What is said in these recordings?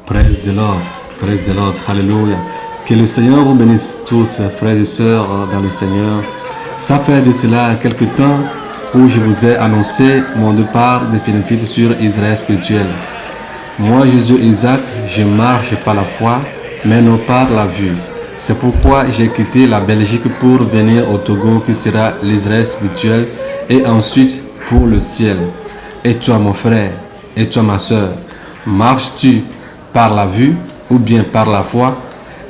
Praise the Lord. Praise the Lord. Hallelujah. Que le Seigneur vous bénisse tous, frères et sœurs dans le Seigneur. Ça fait de cela quelque temps où je vous ai annoncé mon départ définitif sur Israël spirituel. Moi, Jésus Isaac, je marche par la foi, mais non par la vue. C'est pourquoi j'ai quitté la Belgique pour venir au Togo qui sera l'Israël spirituel et ensuite pour le ciel. Et toi, mon frère, et toi, ma sœur, marches-tu par la vue ou bien par la foi?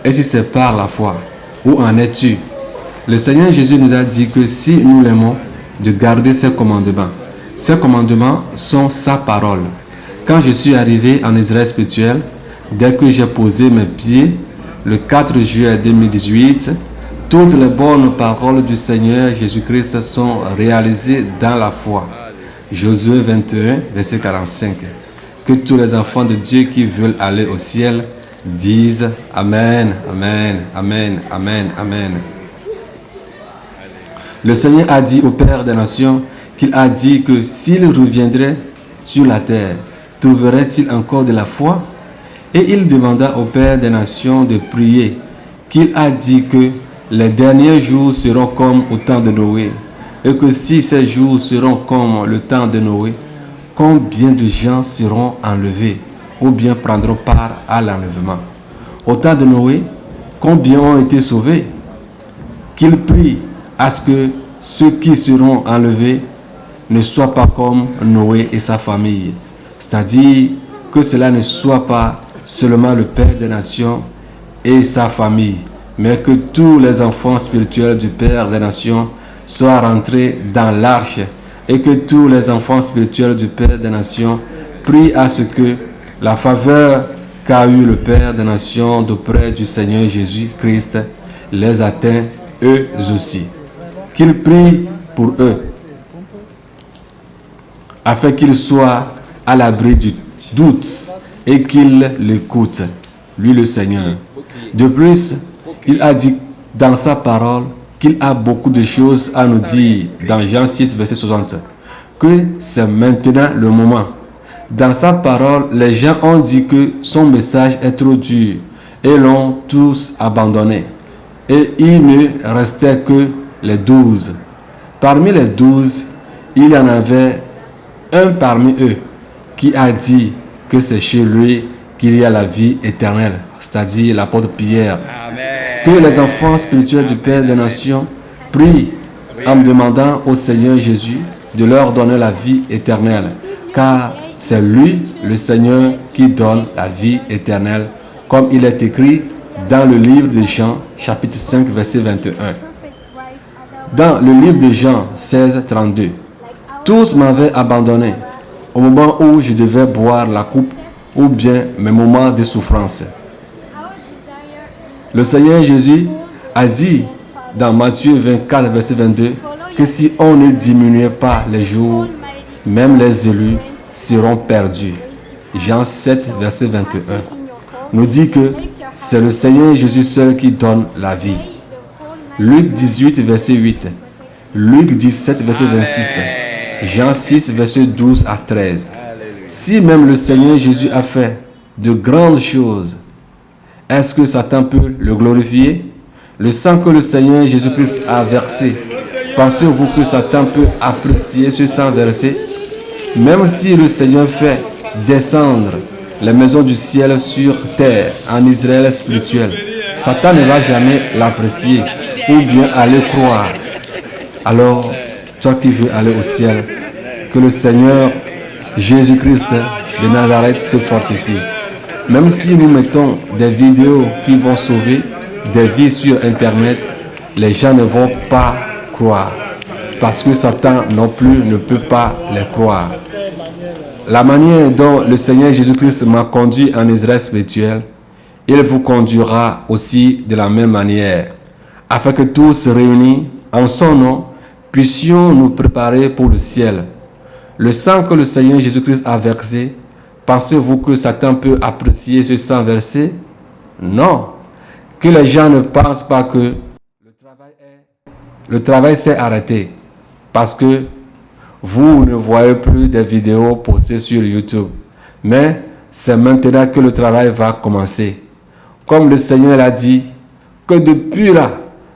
Et si c'est par la foi, où en es-tu? Le Seigneur Jésus nous a dit que si nous l'aimons, de garder ses commandements. Ces commandements sont sa parole. Quand je suis arrivé en Israël spirituel, dès que j'ai posé mes pieds, le 4 juillet 2018, toutes les bonnes paroles du Seigneur Jésus-Christ sont réalisées dans la foi. Josué 21, verset 45. Que tous les enfants de Dieu qui veulent aller au ciel disent Amen, Amen, Amen, Amen, Amen. Le Seigneur a dit au Père des Nations qu'il a dit que s'il reviendrait sur la terre, trouverait-il encore de la foi? Et il demanda au Père des Nations de prier, qu'il a dit que les derniers jours seront comme au temps de Noé, et que si ces jours seront comme le temps de Noé, combien de gens seront enlevés ou bien prendront part à l'enlèvement? Au temps de Noé, combien ont été sauvés? Qu'il prie à ce que ceux qui seront enlevés ne soient pas comme Noé et sa famille. C'est-à-dire que cela ne soit pas seulement le Père des Nations et sa famille, mais que tous les enfants spirituels du Père des Nations soient rentrés dans l'arche et que tous les enfants spirituels du Père des Nations prient à ce que la faveur qu'a eu le Père des Nations d'auprès du Seigneur Jésus-Christ les atteigne eux aussi. Qu'il prie pour eux, afin qu'ils soient à l'abri du doute et qu'ils l'écoutent, lui le Seigneur. De plus, il a dit dans sa parole qu'il a beaucoup de choses à nous dire dans Jean 6, verset 60, que c'est maintenant le moment. Dans sa parole, les gens ont dit que son message est trop dur et l'ont tous abandonné. Et il ne restait que les 12. Parmi les 12, il y en avait un parmi eux qui a dit que c'est chez lui qu'il y a la vie éternelle, c'est-à-dire l'apôtre Pierre. Que les enfants spirituels du Père des Nations prient en demandant au Seigneur Jésus de leur donner la vie éternelle, car c'est lui, le Seigneur, qui donne la vie éternelle, comme il est écrit dans le livre de Jean, chapitre 5, verset 21. Dans le livre de Jean 16, 32, tous m'avaient abandonné au moment où je devais boire la coupe ou bien mes moments de souffrance. Le Seigneur Jésus a dit dans Matthieu 24, verset 22, que si on ne diminuait pas les jours, même les élus seront perdus. Jean 7, verset 21 nous dit que c'est le Seigneur Jésus seul qui donne la vie. Luc 18, verset 8. Luc 17, verset 26. Jean 6, verset 12 à 13. Si même le Seigneur Jésus a fait de grandes choses, est-ce que Satan peut le glorifier? Le sang que le Seigneur Jésus-Christ a versé, pensez-vous que Satan peut apprécier ce sang versé? Même si le Seigneur fait descendre les maisons du ciel sur terre en Israël spirituel, Satan ne va jamais l'apprécier ou bien aller croire. Alors, toi qui veux aller au ciel, que le Seigneur Jésus-Christ de Nazareth te fortifie. Même si nous mettons des vidéos qui vont sauver des vies sur Internet, les gens ne vont pas croire. Parce que Satan non plus ne peut pas les croire. La manière dont le Seigneur Jésus-Christ m'a conduit en Israël spirituel, il vous conduira aussi de la même manière, afin que tous réunis en son nom, puissions nous préparer pour le ciel. Le sang que le Seigneur Jésus-Christ a versé, pensez-vous que Satan peut apprécier ce sang versé? Non. Que les gens ne pensent pas que le travail s'est arrêté, parce que vous ne voyez plus des vidéos postées sur YouTube. Mais C'est maintenant que le travail va commencer. Comme le Seigneur l'a dit, que depuis là,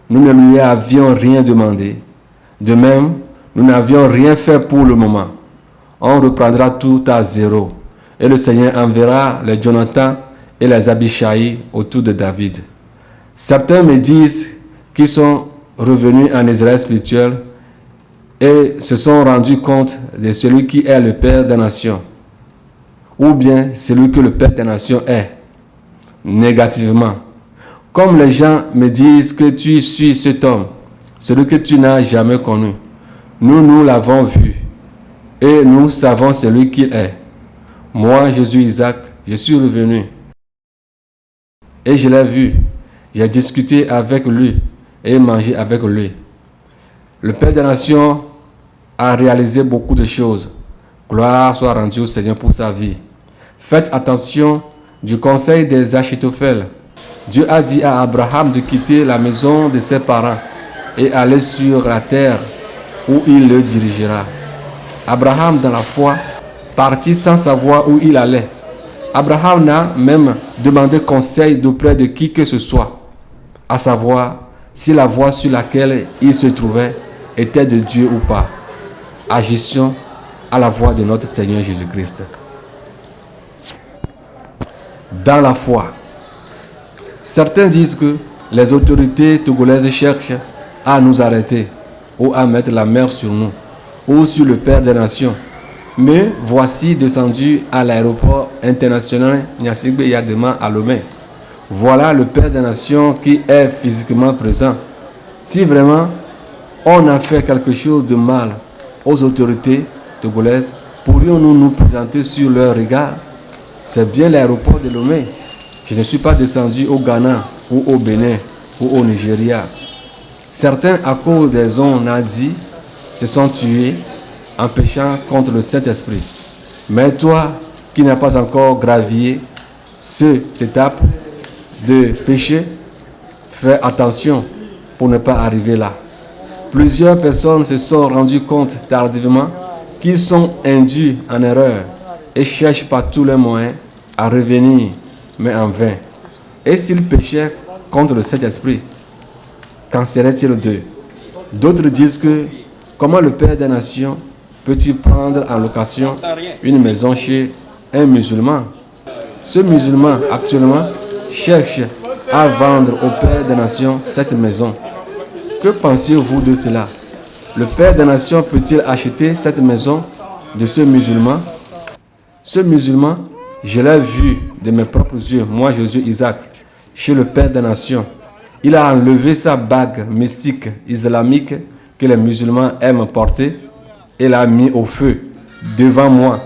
nous ne lui avions rien demandé. De même, nous n'avions rien fait pour le moment. On reprendra tout à zéro. Et le Seigneur enverra les Jonathan et les Abishai autour de David. Certains me disent qu'ils sont revenus en Israël spirituel et se sont rendus compte de celui qui est le Père des nations, ou bien celui que le Père des nations est, négativement. Comme les gens me disent que tu suis cet homme, celui que tu n'as jamais connu. Nous l'avons vu et nous savons celui qu'il est. Moi, Jésus Isaac, je suis revenu et je l'ai vu. J'ai discuté avec lui et mangé avec lui. Le Père des Nations a réalisé beaucoup de choses. Gloire soit rendue au Seigneur pour sa vie. Faites attention du conseil des Achitophel. Dieu a dit à Abraham de quitter la maison de ses parents et aller sur la terre où il le dirigera. Abraham, dans la foi, partit sans savoir où il allait. Abraham n'a même demandé conseil d'auprès de qui que ce soit, à savoir si la voie sur laquelle il se trouvait était de Dieu ou pas. Agissons à la voix de notre Seigneur Jésus-Christ. Dans la foi. Certains disent que les autorités togolaises cherchent à nous arrêter ou à mettre la mer sur nous ou sur le Père des Nations. Mais voici descendu à l'aéroport international Nyasigbe Yadema à Lomé. Voilà le Père des Nations qui est physiquement présent. Si vraiment on a fait quelque chose de mal aux autorités togolaises, pourrions-nous nous présenter sur leur regard? C'est bien l'aéroport de Lomé. Je ne suis pas descendu au Ghana ou au Bénin ou au Nigeria. Certains, à cause des ondes nazis, se sont tués en péchant contre le Saint-Esprit. Mais toi, qui n'as pas encore gravi cette étape de péché, fais attention pour ne pas arriver là. Plusieurs personnes se sont rendues compte tardivement qu'ils sont induits en erreur et cherchent par tous les moyens à revenir, mais en vain. Et s'ils péchaient contre le Saint-Esprit, qu'en serait-il d'eux? D'autres disent que comment le Père des Nations peut-il prendre en location une maison chez un musulman? Ce musulman actuellement cherche à vendre au Père des Nations cette maison. Que pensez-vous de cela? Le Père des Nations peut-il acheter cette maison de ce musulman? Ce musulman, je l'ai vu de mes propres yeux, moi Jésus Isaac, chez le Père des Nations. Il a enlevé sa bague mystique islamique que les musulmans aiment porter et l'a mis au feu devant moi.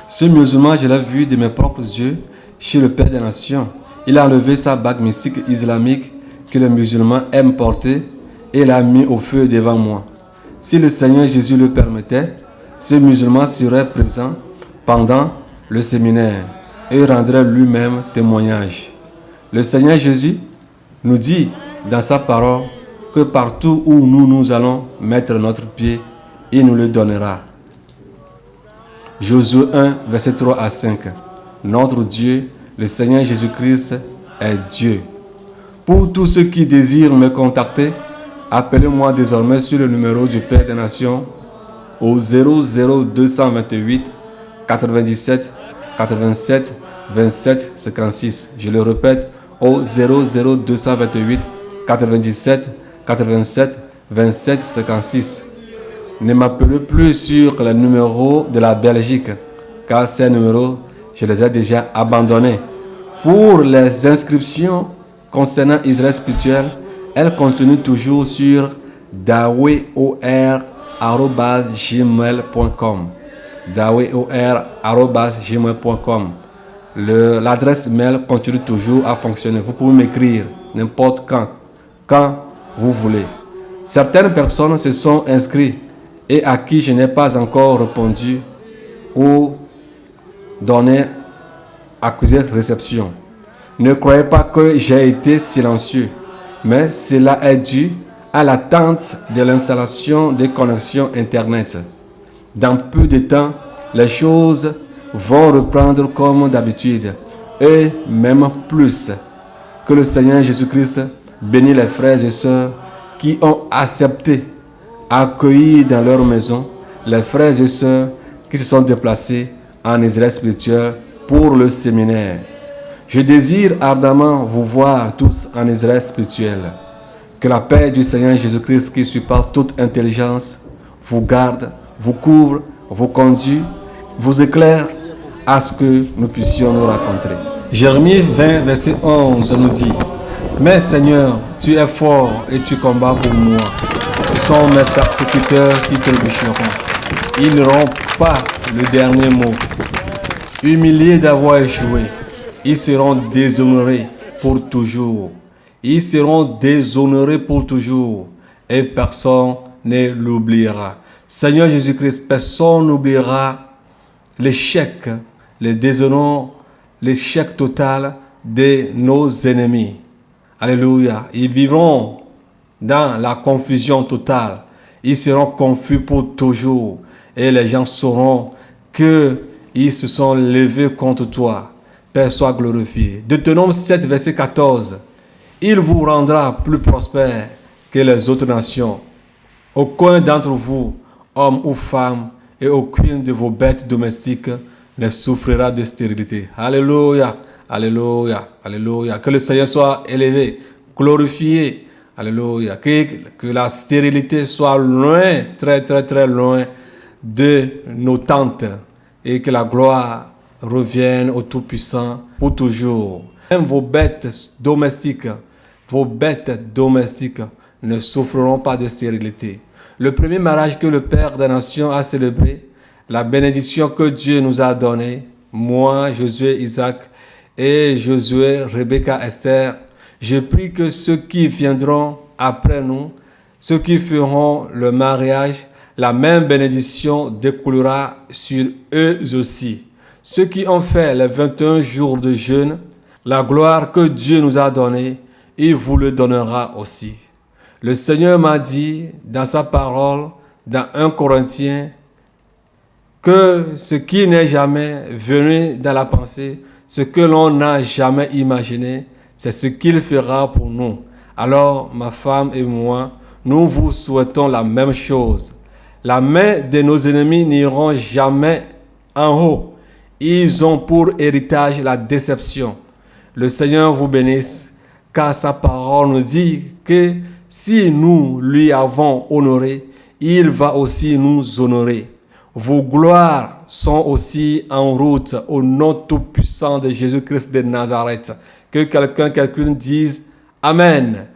Ce musulman, je l'ai vu de mes propres yeux chez le Père des Nations. Il a enlevé sa bague mystique islamique que les musulmans aiment porter et l'a mis au feu devant moi. Si le Seigneur Jésus le permettait, ce musulman serait présent pendant le séminaire et rendrait lui-même témoignage. Le Seigneur Jésus nous dit dans sa parole que partout où nous allons mettre notre pied, il nous le donnera. Josué 1, verset 3 à 5. Notre Dieu, le Seigneur Jésus-Christ, est Dieu. Pour tous ceux qui désirent me contacter, appelez-moi désormais sur le numéro du Père des Nations au 00228 97 87 27 56. Je le répète, au 00228 97 87 27 56. Ne m'appelez plus sur les numéros de la Belgique, car ces numéros, je les ai déjà abandonnés. Pour les inscriptions concernant Israël spirituel, elles continuent toujours sur daweor@gmail.com. daweor@gmail.com. L'adresse mail continue toujours à fonctionner. Vous pouvez m'écrire n'importe quand vous voulez. Certaines personnes se sont inscrites et à qui je n'ai pas encore répondu ou donné accusé réception. Ne croyez pas que j'ai été silencieux, mais cela est dû à l'attente de l'installation des connexions Internet. Dans peu de temps, les choses vont reprendre comme d'habitude et même plus. Que le Seigneur Jésus-Christ bénisse les frères et sœurs qui ont accepté, accueilli dans leur maison les frères et sœurs qui se sont déplacés en Israël spirituel pour le séminaire. Je désire ardemment vous voir tous en Israël spirituel. Que la paix du Seigneur Jésus-Christ qui surpasse toute intelligence vous garde, vous couvre, vous conduit, vous éclaire à ce que nous puissions nous rencontrer. Jérémie 20, verset 11 nous dit: mais Seigneur, tu es fort et tu combats pour moi. Ce sont mes persécuteurs qui trébucheront. Ils n'auront pas le dernier mot. Humiliés d'avoir échoué, ils seront déshonorés pour toujours. Ils seront déshonorés pour toujours et personne ne l'oubliera. Seigneur Jésus-Christ, personne n'oubliera l'échec, le déshonneur, l'échec total de nos ennemis. Alléluia. Ils vivront dans la confusion totale. Ils seront confus pour toujours. Et les gens sauront qu'ils se sont levés contre toi. Père, sois glorifié. Deutéronome 7, verset 14. Il vous rendra plus prospère que les autres nations. Aucun d'entre vous, homme ou femme, et aucune de vos bêtes domestiques ne souffrira de stérilité. Alléluia. Alléluia, alléluia. Que le Seigneur soit élevé, glorifié. Alléluia. Que la stérilité soit loin, très, très, très loin de nos tentes. Et que la gloire revienne au Tout-Puissant pour toujours. Même vos bêtes domestiques ne souffreront pas de stérilité. Le premier mariage que le Père des Nations a célébré, la bénédiction que Dieu nous a donnée, moi, Josué, Isaac, et Josué, Rebecca, Esther, je prie que ceux qui viendront après nous, ceux qui feront le mariage, la même bénédiction découlera sur eux aussi. Ceux qui ont fait les 21 jours de jeûne, la gloire que Dieu nous a donnée, il vous le donnera aussi. Le Seigneur m'a dit dans sa parole, dans 1 Corinthiens, que ce qui n'est jamais venu dans la pensée, ce que l'on n'a jamais imaginé, c'est ce qu'il fera pour nous. Alors, ma femme et moi, nous vous souhaitons la même chose. La main de nos ennemis n'iront jamais en haut. Ils ont pour héritage la déception. Le Seigneur vous bénisse, car sa parole nous dit que si nous lui avons honoré, il va aussi nous honorer. Vos gloires sont aussi en route au nom tout-puissant de Jésus-Christ de Nazareth. Que quelqu'un dise Amen.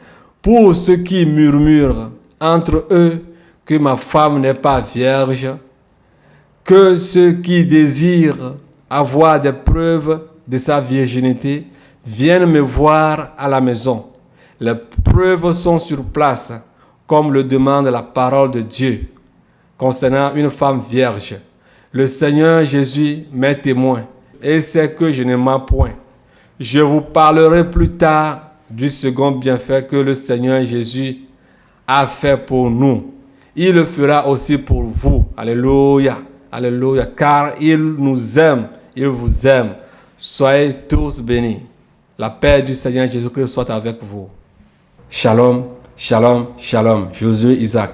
Pour ceux qui murmurent entre eux que ma femme n'est pas vierge, que ceux qui désirent avoir des preuves de sa virginité viennent me voir à la maison. Les preuves sont sur place, comme le demande la parole de Dieu. Concernant une femme vierge, le Seigneur Jésus m'est témoin et sait que je ne mens point. Je vous parlerai plus tard du second bienfait que le Seigneur Jésus a fait pour nous. Il le fera aussi pour vous. Alléluia, alléluia, car il nous aime, il vous aime. Soyez tous bénis. La paix du Seigneur Jésus-Christ soit avec vous. Shalom, shalom, shalom. Josué Isaac.